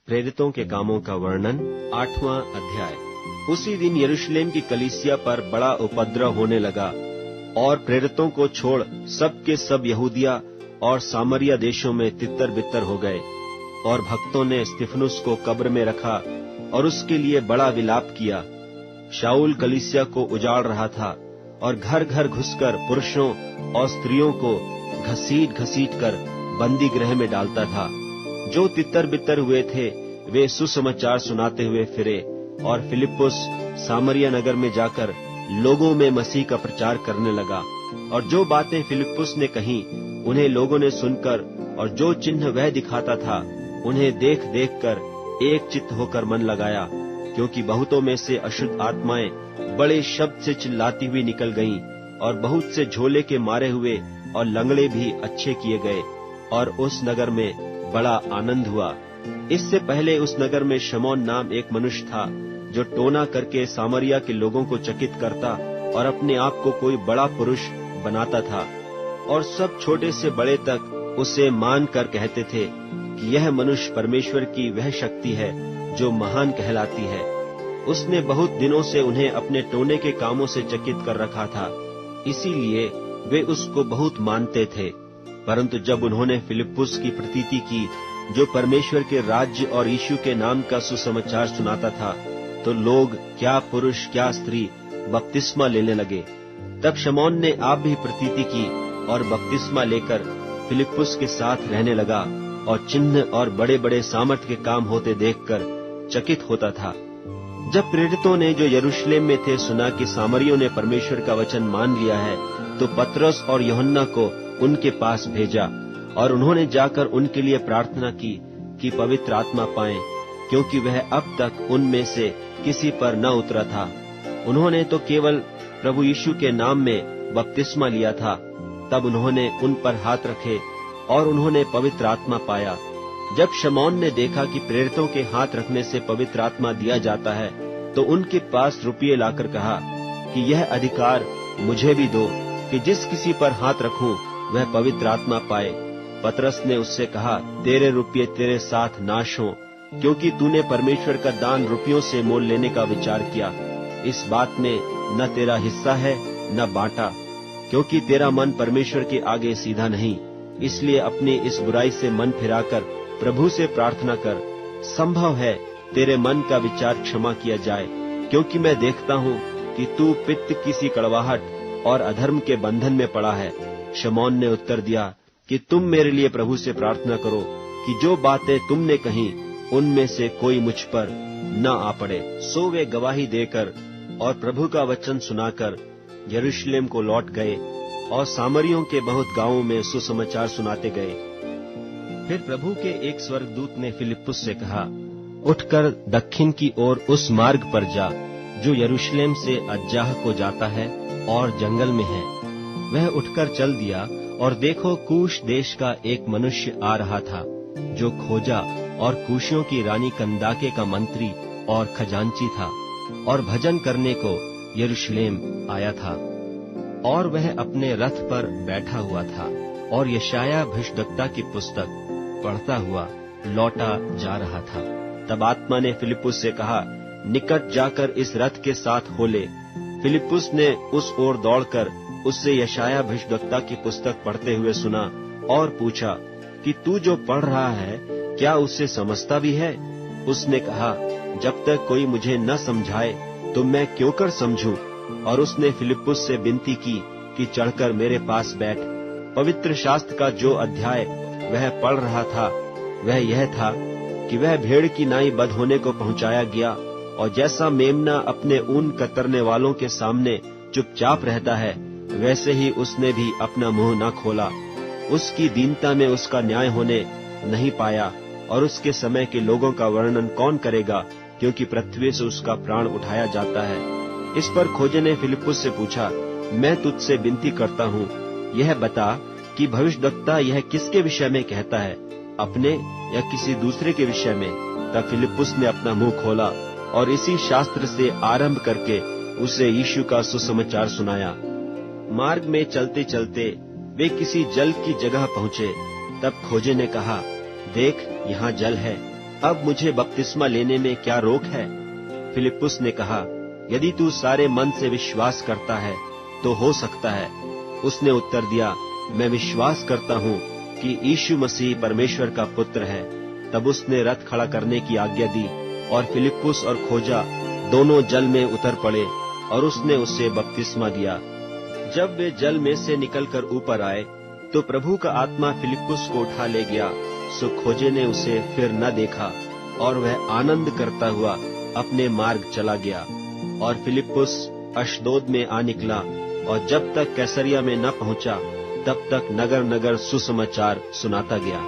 प्रेरितों के कामों का वर्णन 8वां अध्याय। उसी दिन यरूशलेम की कलीसिया पर बड़ा उपद्रव होने लगा और प्रेरितों को छोड़ सब के सब यहूदिया और सामरिया देशों में तितर बितर हो गए। और भक्तों ने स्तिफनुस को कब्र में रखा और उसके लिए बड़ा विलाप किया। शाऊल कलीसिया को उजाड़ रहा था और घर घर घुसकर पुरुषों और स्त्रियों को घसीट घसीट कर बंदी गृह में डालता था। जो तितर बितर हुए थे वे सुसमाचार सुनाते हुए फिरे और फिलिप्पुस सामरिया नगर में जाकर लोगों में मसीह का प्रचार करने लगा। और जो बातें फिलिप्पुस ने कही उन्हें लोगों ने सुनकर और जो चिन्ह वह दिखाता था उन्हें देख देख कर एक चित्त होकर मन लगाया, क्योंकि बहुतों में से अशुद्ध आत्माएं बड़े शब्द से चिल्लाती हुई निकल गईं और बहुत से झोले के मारे हुए और लंगड़े भी अच्छे किए गए और उस नगर में बड़ा आनंद हुआ। इससे पहले उस नगर में शमौन नाम एक मनुष्य था जो टोना करके सामरिया के लोगों को चकित करता और अपने आप को कोई बड़ा पुरुष बनाता था। और सब छोटे से बड़े तक उसे मान कर कहते थे कि यह मनुष्य परमेश्वर की वह शक्ति है जो महान कहलाती है। उसने बहुत दिनों से उन्हें अपने टोने के कामों से चकित कर रखा था, इसीलिए वे उसको बहुत मानते थे। परंतु जब उन्होंने फिलिप्पुस की प्रतीति की जो परमेश्वर के राज्य और यीशु के नाम का सुसमाचार सुनाता था, तो लोग क्या पुरुष क्या स्त्री बपतिस्मा लेने लगे। तब शमौन ने आप भी प्रतीति की और बपतिस्मा लेकर फिलिप्पुस के साथ रहने लगा और चिन्ह और बड़े बड़े सामर्थ के काम होते देखकर चकित होता था। जब प्रेरितों ने जो यरूशलेम में थे सुना कि सामरियों ने परमेश्वर का वचन मान लिया है, तो पतरस और यूहन्ना को उनके पास भेजा और उन्होंने जाकर उनके लिए प्रार्थना की कि पवित्र आत्मा पाएं, क्योंकि वह अब तक उनमें से किसी पर न उतरा था। उन्होंने तो केवल प्रभु यीशु के नाम में बपतिस्मा लिया था। तब उन्होंने उन पर हाथ रखे और उन्होंने पवित्र आत्मा पाया। जब शमौन ने देखा कि प्रेरितों के हाथ रखने से पवित्र आत्मा दिया जाता है, तो उनके पास रुपये लाकर कहा कि यह अधिकार मुझे भी दो कि जिस किसी पर हाथ रखूं वह पवित्र आत्मा पाए। पतरस ने उससे कहा, तेरे रुपये तेरे साथ नाश हों, क्योंकि तूने परमेश्वर का दान रुपयों से मोल लेने का विचार किया। इस बात में न तेरा हिस्सा है न बांटा, क्योंकि तेरा मन परमेश्वर के आगे सीधा नहीं। इसलिए अपनी इस बुराई से मन फिराकर प्रभु से प्रार्थना कर, संभव है तेरे मन का विचार क्षमा किया जाए, क्योंकि मैं देखता हूँ कि तू पित्त की सी कड़वाहट और अधर्म के बंधन में पड़ा है। शमौन ने उत्तर दिया कि तुम मेरे लिए प्रभु से प्रार्थना करो कि जो बातें तुमने कही उनमें से कोई मुझ पर न आ पड़े। सो वे गवाही देकर और प्रभु का वचन सुनाकर यरूशलेम को लौट गए और सामरियों के बहुत गांवों में सुसमाचार सुनाते गए। फिर प्रभु के एक स्वर्गदूत ने फिलिप्पुस से कहा, उठकर दक्षिण की ओर उस मार्ग पर जा जो यरूशलेम से अज्जाह को जाता है और जंगल में है। वह उठकर चल दिया और देखो कूश देश का एक मनुष्य आ रहा था जो खोजा और कूशियों की रानी कंदाके का मंत्री और खजांची था और भजन करने को यरूशलेम आया था। और वह अपने रथ पर बैठा हुआ था और यशायाह भविष्यद्वक्ता की पुस्तक पढ़ता हुआ लौटा जा रहा था। तब आत्मा ने फिलिप्पुस से कहा, निकट जाकर इस रथ के साथ हो ले। फिलिप्पुस ने उस ओर दौड़कर उससे यशायाह भविष्यद्वक्ता की पुस्तक पढ़ते हुए सुना और पूछा कि तू जो पढ़ रहा है क्या उससे समझता भी है? उसने कहा, जब तक कोई मुझे न समझाए तो मैं क्यों कर समझूं? और उसने फिलिप्पुस से विनती की कि चढ़कर मेरे पास बैठ। पवित्र शास्त्र का जो अध्याय वह पढ़ रहा था वह यह था कि वह भेड़ की नाई बध होने को पहुंचाया गया, और जैसा मेमना अपने ऊन कतरने वालों के सामने चुपचाप रहता है, वैसे ही उसने भी अपना मुंह न खोला। उसकी दीनता में उसका न्याय होने नहीं पाया, और उसके समय के लोगों का वर्णन कौन करेगा, क्योंकि पृथ्वी से उसका प्राण उठाया जाता है। इस पर खोजे ने फिलिप्पुस से पूछा, मैं तुझसे विनती करता हूँ, यह बता कि भविष्यद्वक्ता यह किसके विषय में कहता है, अपने या किसी दूसरे के विषय में? तब फिलिप्पुस ने अपना मुंह खोला और इसी शास्त्र से आरंभ करके उसे यीशु का सुसमाचार सुनाया। मार्ग में चलते चलते वे किसी जल की जगह पहुँचे। तब खोजे ने कहा, देख यहाँ जल है, अब मुझे बपतिस्मा लेने में क्या रोक है? फिलिप्पुस ने कहा, यदि तू सारे मन से विश्वास करता है तो हो सकता है। उसने उत्तर दिया, मैं विश्वास करता हूँ कि यीशु मसीह परमेश्वर का पुत्र है। तब उसने रथ खड़ा करने की आज्ञा दी और फिलिप्पुस और खोजा दोनों जल में उतर पड़े और उसने उससे बपतिस्मा दिया। जब वे जल में से निकलकर ऊपर आए तो प्रभु का आत्मा फिलिप्पुस को उठा ले गया। सो खोजे ने उसे फिर न देखा और वह आनंद करता हुआ अपने मार्ग चला गया। और फिलिप्पुस अशदोद में आ निकला और जब तक कैसरिया में न पहुंचा तब तक नगर नगर सुसमाचार सुनाता गया।